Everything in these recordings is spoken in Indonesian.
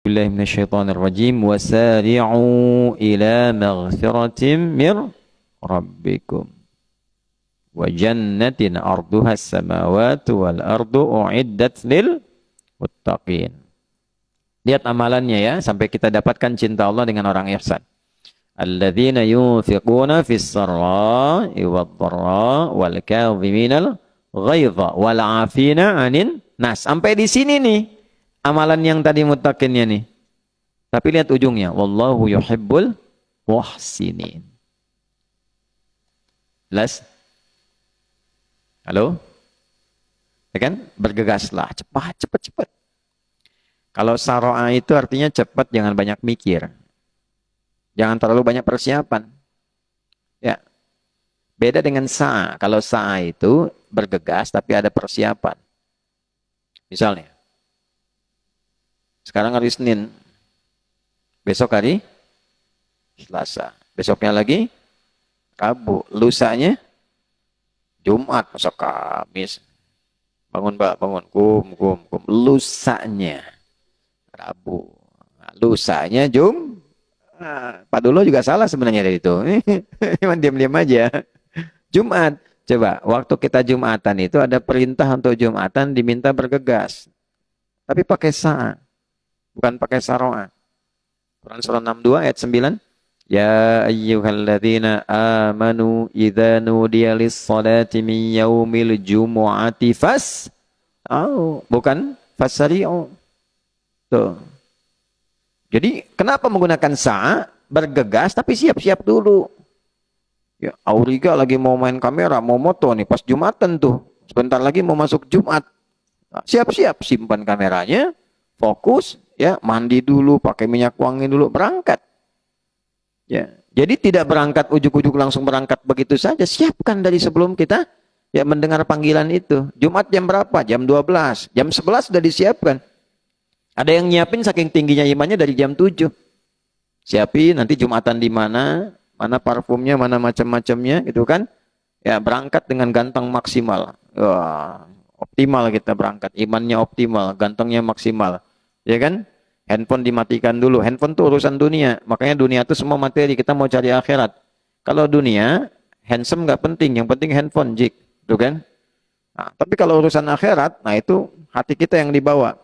Billahi minasyaitonir rajim. Wasari'u ila maghfiratin mir rabbikum wa jannatin arduha as-samawati wal ardu uiddat lil muttaqin. Lihat amalannya ya, sampai kita dapatkan cinta Allah dengan orang ihsan. Alladzina yunfiquna fis sarra'i wad dharra wal kadhiminal ghaidha wal 'afina 'anin nas. Sampai di sini nih amalan yang tadi muttaqinnya nih. Tapi lihat ujungnya, wallahu yuhibbul muhsinin. Jelas? Halo? Ya kan? Bergegaslah, cepat, cepat, cepat. Kalau saro'a itu artinya cepat, jangan banyak mikir. Jangan terlalu banyak persiapan. Ya. Beda dengan sa'a. Kalau sa'a itu bergegas tapi ada persiapan. Misalnya, sekarang hari Senin, besok hari Selasa, besoknya lagi Rabu, lusanya Jumat, masa Kamis. Bangun Mbak, bangun, kum. Lusanya Rabu, lusanya Pak Dulo juga salah sebenarnya dari itu. Cuman diam-diam aja. Jumat. Coba, waktu kita Jumatan itu ada perintah untuk Jumatan diminta bergegas. Tapi pakai sa'a. Bukan pakai saro'a. Quran surah 62 ayat 9. Ya ayyuhalladzina amanu idza nudiya lis-salati min yaumil jumu'ati bukan fasari'u. Tuh. Jadi kenapa menggunakan sa'a? Bergegas tapi siap-siap dulu. Ya, Auriga lagi mau main kamera, mau moto nih pas Jumatan tuh. Sebentar lagi mau masuk Jumat. Nah, siap-siap, simpan kameranya, fokus, ya, mandi dulu, pakai minyak wangi dulu, berangkat. Ya, jadi tidak berangkat ujuk-ujuk langsung berangkat begitu saja. Siapkan dari sebelum kita ya mendengar panggilan itu. Jumat jam berapa? Jam 12. Jam 11 sudah disiapkan. Ada yang nyiapin saking tingginya imannya dari jam 7. Siapin nanti Jumatan di mana, mana parfumnya, mana macam-macamnya gitu kan. Ya, berangkat dengan ganteng maksimal. Wah, optimal kita berangkat. Imannya optimal, gantengnya maksimal. Ya kan? Handphone dimatikan dulu. Handphone itu urusan dunia. Makanya dunia itu semua materi. Kita mau cari akhirat. Kalau dunia, handsome nggak penting. Yang penting handphone, jik. Gitu kan? Nah, tapi kalau urusan akhirat, nah itu hati kita yang dibawa.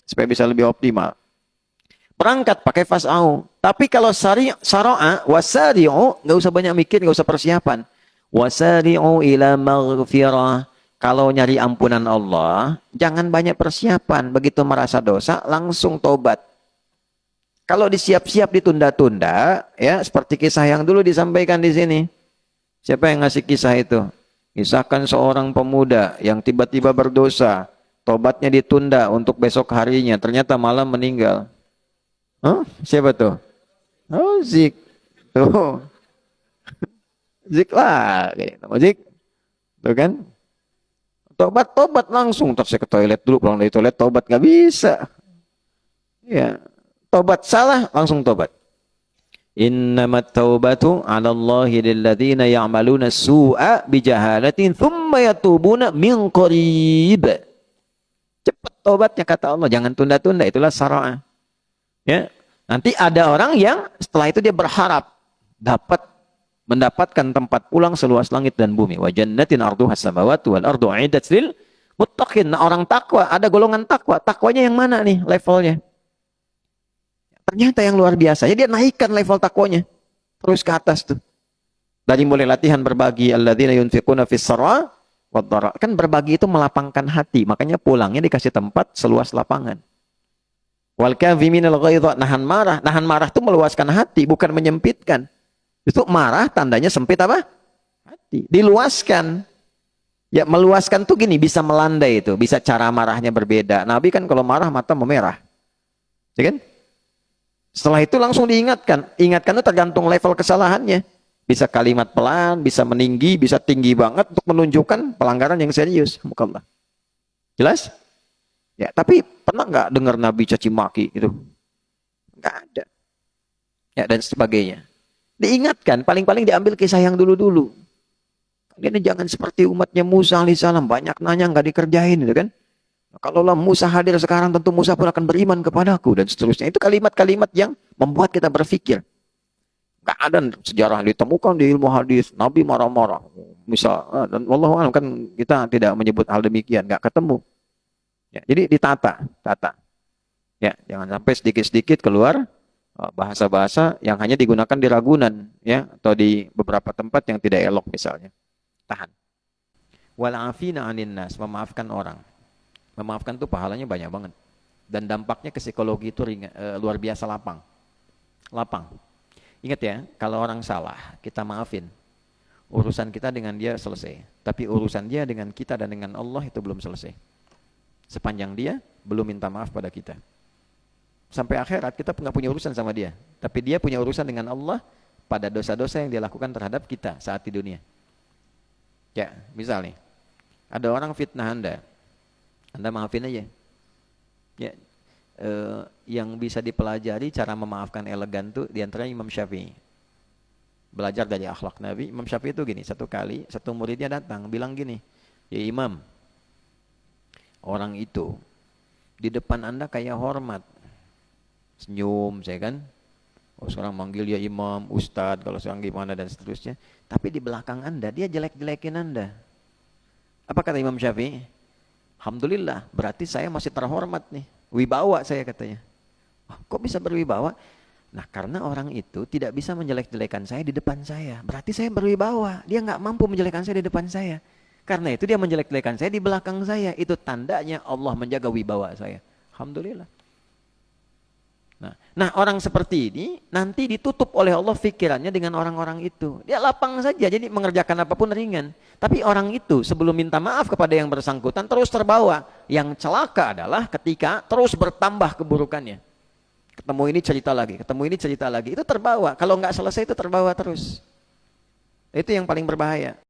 Supaya bisa lebih optimal. Berangkat pakai fas'au. Tapi kalau saro'a, wasari'u, nggak usah banyak mikir, nggak usah persiapan. Wasari'u ila maghfirah. Kalau nyari ampunan Allah, jangan banyak persiapan. Begitu merasa dosa, langsung tobat. Kalau disiap-siap ditunda-tunda, ya seperti kisah yang dulu disampaikan di sini. Siapa yang ngasih kisah itu? Kisahkan seorang pemuda yang tiba-tiba berdosa, tobatnya ditunda untuk besok harinya, ternyata malam meninggal. Huh? Siapa tuh? Oh, Zik. Tuh. Zik lah. Zik. Tuh kan? Tobat langsung. Terus saya ke toilet dulu, pulang dari toilet, tobat. Gak bisa. Ya. Tobat salah, langsung tobat. Innamat taubatu 'ala Allahi lilladzina ya'maluna su'a bijahalatin thumma yatubuna min qarib. Cepat tobatnya kata Allah, jangan tunda-tunda, itulah syara'ah. Ya. Nanti ada orang yang setelah itu dia berharap mendapatkan tempat pulang seluas langit dan bumi. Wa jannatin arduha as-samawati wal ardu 'iddat lil muttaqin. Nah, orang takwa, ada golongan takwa. Takwanya yang mana nih levelnya? Ternyata yang luar biasa. Ya, dia naikkan level takwanya. Terus ke atas tuh. Dari mulai latihan berbagi. Alladzina yunfiquna fis sarra wad dharra. Kan berbagi itu melapangkan hati. Makanya pulangnya dikasih tempat seluas lapangan. Wal kadhiminal ghaidha. Nahan marah. Nahan marah itu meluaskan hati. Bukan menyempitkan. Itu marah tandanya sempit apa? Hati. Diluaskan. Ya, meluaskan tuh gini. Bisa melandai itu. Bisa cara marahnya berbeda. Nabi kan kalau marah mata memerah. Ya kan? Setelah itu langsung diingatkan. Ingatkan itu tergantung level kesalahannya. Bisa kalimat pelan, bisa meninggi, bisa tinggi banget untuk menunjukkan pelanggaran yang serius. Mukallah. Jelas? Ya, tapi pernah nggak dengar Nabi caci maki gitu? Nggak ada. Ya, dan sebagainya. Diingatkan, paling-paling diambil kisah yang dulu-dulu. Ini jangan seperti umatnya Musa alaihissalam, banyak nanya nggak dikerjain gitu kan? Kalaulah Musa hadir sekarang, tentu Musa pun akan beriman kepadaku, dan seterusnya. Itu kalimat-kalimat yang membuat kita berpikir. Gak ada sejarah ditemukan di ilmu hadis, Nabi marah-marah. Misal, dan wallahu a'lam, kan kita tidak menyebut hal demikian, gak ketemu. Ya, jadi ditata, tata. Ya, jangan sampai sedikit-sedikit keluar bahasa-bahasa yang hanya digunakan di Ragunan, ya, atau di beberapa tempat yang tidak elok misalnya. Tahan. Wal afina 'anin nas, memaafkan orang. Memaafkan tuh pahalanya banyak banget. Dan dampaknya ke psikologi itu luar biasa lapang. Lapang. Ingat ya, kalau orang salah, kita maafin. Urusan kita dengan dia selesai. Tapi urusan dia dengan kita dan dengan Allah itu belum selesai. Sepanjang dia belum minta maaf pada kita. Sampai akhirat kita nggak punya urusan sama dia. Tapi dia punya urusan dengan Allah pada dosa-dosa yang dia lakukan terhadap kita saat di dunia. Ya, misalnya, ada orang fitnah Anda maafin aja. Ya, yang bisa dipelajari cara memaafkan elegan tuh diantaranya Imam Syafi'i. Belajar dari akhlak Nabi. Imam Syafi'i itu gini, satu kali satu muridnya datang bilang gini, ya Imam, orang itu di depan Anda kayak hormat, senyum, saya kan. Oh, sekarang manggil ya Imam, Ustadz, kalau sekarang gimana dan seterusnya. Tapi di belakang Anda dia jelek-jelekin Anda. Apa kata Imam Syafi'i? Alhamdulillah, berarti saya masih terhormat nih. Wibawa saya katanya. Oh, kok bisa berwibawa? Nah, karena orang itu tidak bisa menjelek-jelekan saya di depan saya. Berarti saya berwibawa. Dia nggak mampu menjelekkan saya di depan saya. Karena itu dia menjelek-jelekan saya di belakang saya. Itu tandanya Allah menjaga wibawa saya. Alhamdulillah. Nah, orang seperti ini nanti ditutup oleh Allah pikirannya dengan orang-orang itu. Dia lapang saja, jadi mengerjakan apapun ringan. Tapi orang itu sebelum minta maaf kepada yang bersangkutan terus terbawa. Yang celaka adalah ketika terus bertambah keburukannya. Ketemu ini cerita lagi, ketemu ini cerita lagi. Itu terbawa. Kalau nggak selesai itu terbawa terus. Itu yang paling berbahaya.